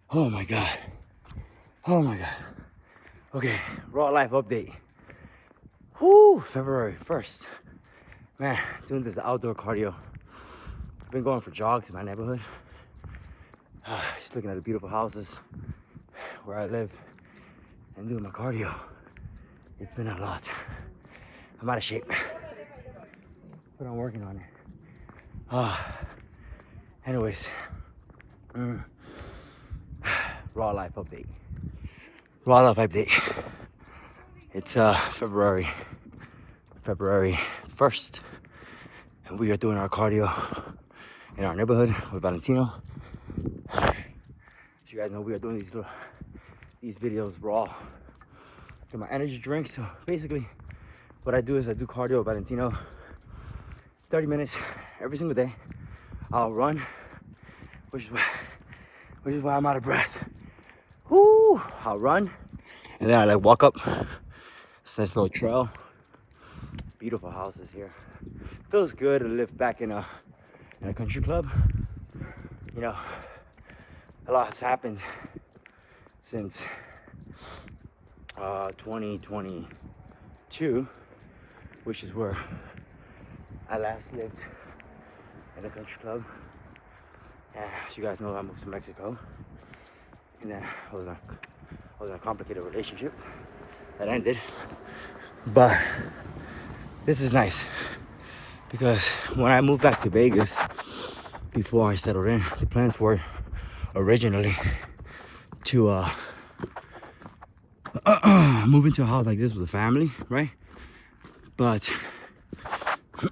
Oh my God. Oh my God. Okay, raw life update. Whoo, February 1st. Man, doing this outdoor cardio. I've been going for jogs in my neighborhood. Just looking at the beautiful houses where I live and doing my cardio. It's been a lot. I'm out of shape, but I'm working on it. Anyways, raw life update. Raw life update. It's February 1st, and we are doing our cardio in our neighborhood with Valentino. As you guys know, we are doing these videos raw. Get my energy drink. So basically, what I do is I do cardio with Valentino, 30 minutes every single day. I'll run, which is why I'm out of breath. Woo! I'll run, and then I like walk up. It's a nice little trail. Beautiful houses here. Feels good to live back in a country club. You know, a lot has happened since 2022, which is where I last lived in a country club. And as you guys know, I moved to Mexico, and then I was in a complicated relationship that ended. But this is nice because when I moved back to Vegas, before I settled in, the plans were originally to move into a house like this with a family, right? But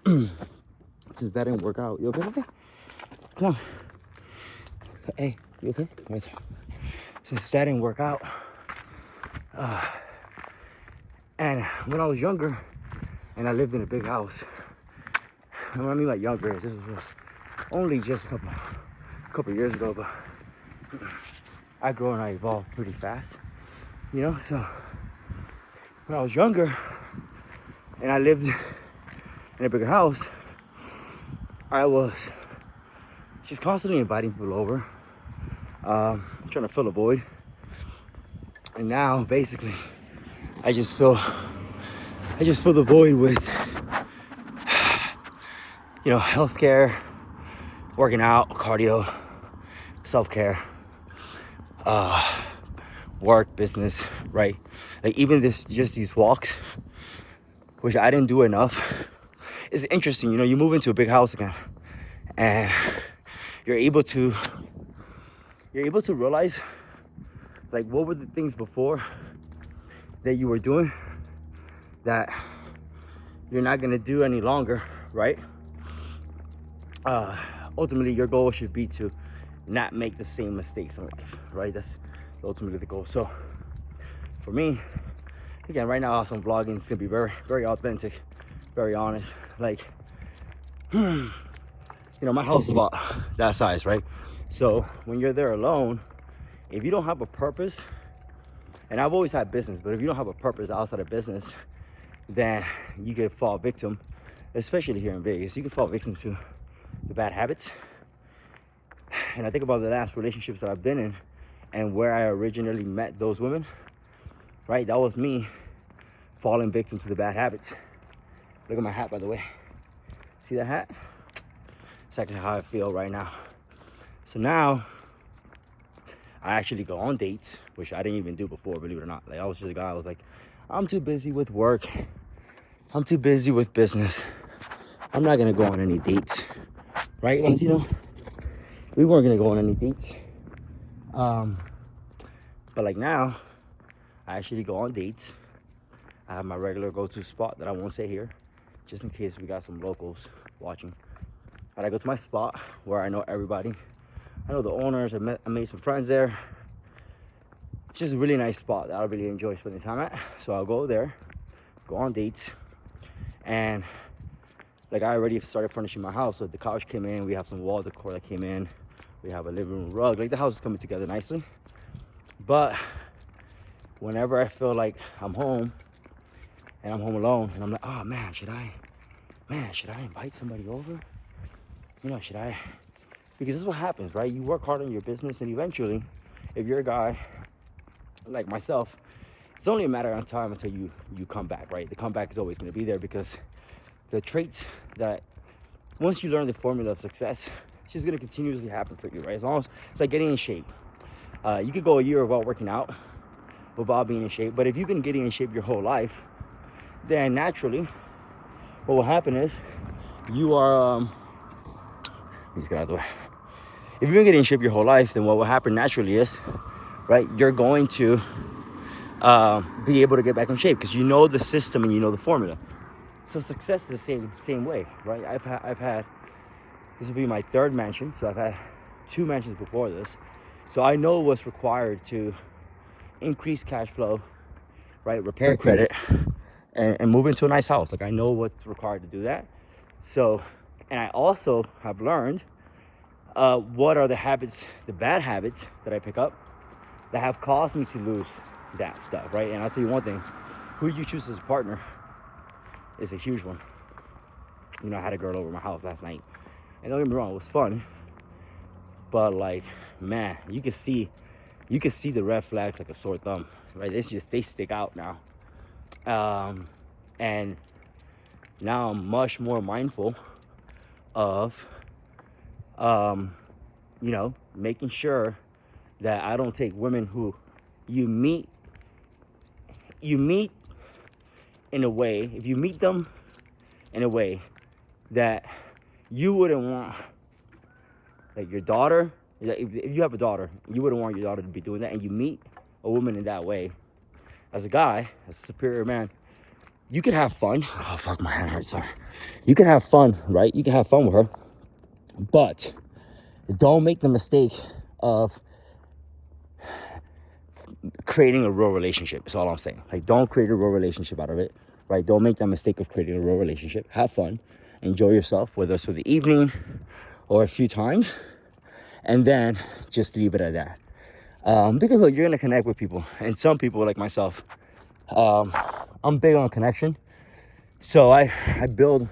since that didn't work out, you okay? Okay, come on. Hey, you okay? Right there. Since that didn't work out, and when I was younger, and I lived in a big house. And what I mean by younger is this was only just a couple years ago, but I grow and I evolve pretty fast, you know. So when I was younger and I lived in a bigger house, I was just constantly inviting people over, trying to fill a void. And now basically I just fill the void with, you know, healthcare, working out, cardio, self-care, work, business, right? Like even these walks, which I didn't do enough. It's interesting, you know, you move into a big house again and you're able to realize like what were the things before that you were doing that you're not gonna do any longer, right? Ultimately your goal should be to not make the same mistakes in life, right? That's ultimately the goal. So for me, again, right now also I'm vlogging. It's gonna be very, very authentic, very honest. Like, you know, my house is about that size, right? So when you're there alone, if you don't have a purpose, and I've always had business, but if you don't have a purpose outside of business, then you can fall victim, especially here in Vegas, you can fall victim to the bad habits. And I think about the last relationships that I've been in and where I originally met those women, right? That was me falling victim to the bad habits. Look at my hat, by the way. See that hat? It's actually how I feel right now. So now I actually go on dates, which I didn't even do before, believe it or not. Like I was just a guy, I was like, I'm too busy with work. I'm too busy with business. I'm not gonna go on any dates, right? Once, you know, we weren't gonna go on any dates. But like now, I actually go on dates. I have my regular go-to spot that I won't say here, just in case we got some locals watching. But I go to my spot where I know everybody. I know the owners. I made some friends there. It's just a really nice spot that I really enjoy spending time at. So I'll go there, go on dates, and like I already started furnishing my house. So the couch came in. We have some wall decor that came in. We have a living room rug. Like the house is coming together nicely. But whenever I feel like I'm home and I'm home alone and I'm like, oh man, should I invite somebody over? You know, should I? Because this is what happens, right? You work hard on your business and eventually if you're a guy like myself, it's only a matter of time until you come back, right? The comeback is always going to be there, because the traits that once you learn the formula of success, it's just going to continuously happen for you, right? As long as it's like getting in shape. You could go a year without working out, without being in shape, but if you've been getting in shape your whole life, then naturally what will happen is you are let's get out of the way. If you've been getting in shape your whole life, then what will happen naturally is, right, you're going to be able to get back in shape, because you know the system and you know the formula. So success is the same way, right? I've had this will be my third mansion, so I've had 2 mansions before this, so I know what's required to increase cash flow, right, repair credit, and move into a nice house. Like, I know what's required to do that. So, and I also have learned what are the habits, the bad habits that I pick up that have caused me to lose that stuff, right? And I'll tell you one thing, who you choose as a partner is a huge one. You know, I had a girl over my house last night, and don't get me wrong, it was fun, but like, man, you can see the red flags like a sore thumb, right? They stick out now. And now I'm much more mindful of you know, making sure that I don't take women who you meet in a way, if you meet them in a way that you wouldn't want, like your daughter, if you have a daughter, you wouldn't want your daughter to be doing that, and you meet a woman in that way, as a guy, as a superior man, you could have fun. Oh, fuck, my hand hurts, sorry. You can have fun, right? You can have fun with her, but don't make the mistake of creating a real relationship. That's all I'm saying. Like, don't create a real relationship out of it, right? Don't make that mistake of creating a real relationship. Have fun, enjoy yourself, whether it's for the evening or a few times, and then just leave it at that. Because look, you're gonna connect with people, and some people like myself, I'm big on connection, so I build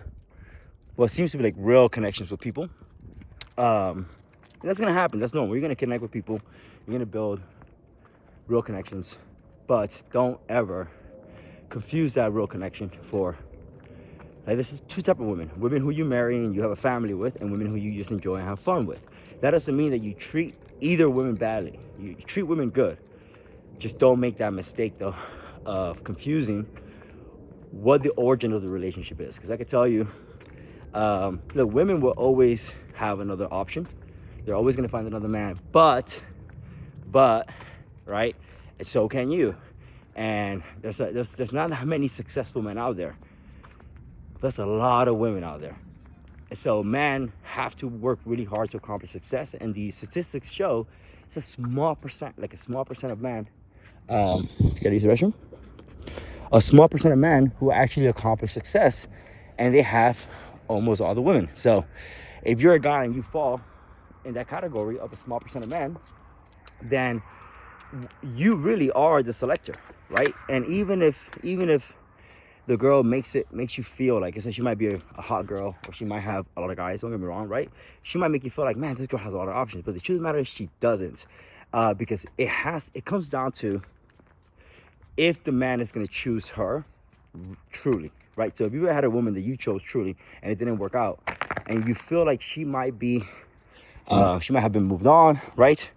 what seems to be like real connections with people. And that's gonna happen. That's normal. You're gonna connect with people. You're gonna build real connections, but don't ever confuse that real connection for, like, this is 2 types of women who you marry and you have a family with, and women who you just enjoy and have fun with. That doesn't mean that you treat either women badly. You treat women good. Just don't make that mistake though of confusing what the origin of the relationship is, because I can tell you, look, women will always have another option. They're always going to find another man, but right, and so can you. And there's not that many successful men out there. There's a lot of women out there. And so men have to work really hard to accomplish success, and the statistics show it's a small percent, like a small percent of men, can I use the restroom? A small percent of men who actually accomplish success, and they have almost all the women. So if you're a guy and you fall in that category of a small percent of men, then you really are the selector, right? And even if the girl makes you feel like, she might be a hot girl, or she might have a lot of guys, don't get me wrong, right? She might make you feel like, man, this girl has a lot of options, but the truth of the matter is she doesn't, because it comes down to if the man is going to choose her truly, right? So if you had a woman that you chose truly and it didn't work out, and you feel like she might have been moved on, right?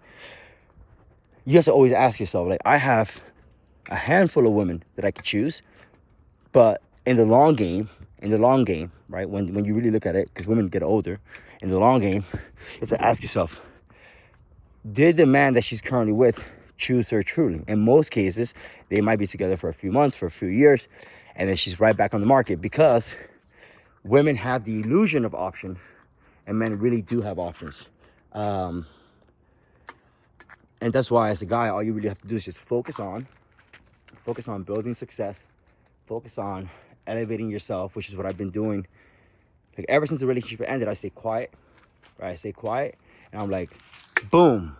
You have to always ask yourself, like, I have a handful of women that I could choose, but in the long game, right, when you really look at it, because women get older, in the long game, you have to ask yourself, did the man that she's currently with choose her truly? In most cases, they might be together for a few months, for a few years, and then she's right back on the market, because women have the illusion of option, and men really do have options. And that's why, as a guy, all you really have to do is just focus on building success, focus on elevating yourself, which is what I've been doing. Like, ever since the relationship ended, I stay quiet, right? I stay quiet, and I'm like, boom.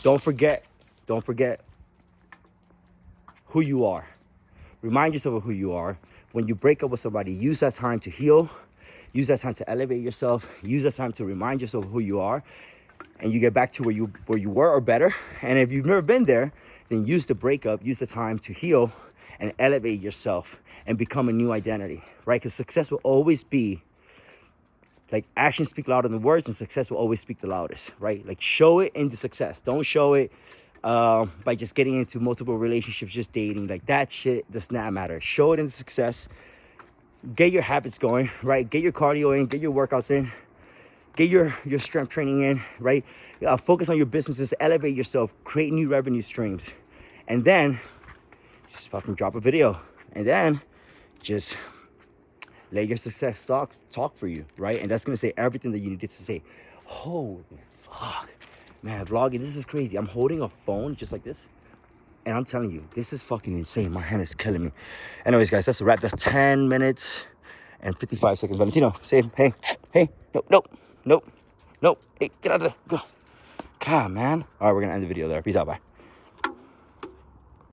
Don't forget who you are. Remind yourself of who you are. When you break up with somebody, use that time to heal. Use that time to elevate yourself. Use that time to remind yourself of who you are. and you get back to where you were or better. And if you've never been there, then use the breakup, use the time to heal and elevate yourself and become a new identity, right? Because success will always be, like, actions speak louder than words, and success will always speak the loudest, right? Like, show it in the success. Don't show it by just getting into multiple relationships, just dating. Like, that shit does not matter. Show it in the success. Get your habits going, right? Get your cardio in, get your workouts in, get your strength training in, right? Focus on your businesses, elevate yourself, create new revenue streams, and then just fucking drop a video, and then just let your success talk for you, right? And that's gonna say everything that you needed to say. Holy fuck, man, vlogging, this is crazy. I'm holding a phone just like this, and I'm telling you, this is fucking insane. My hand is killing me. Anyways, guys, that's a wrap. That's 10 minutes and 55 seconds. Valentino, say, hey, nope, hey, get out of there, go. God, man. All right, we're gonna end the video there. Peace out, bye.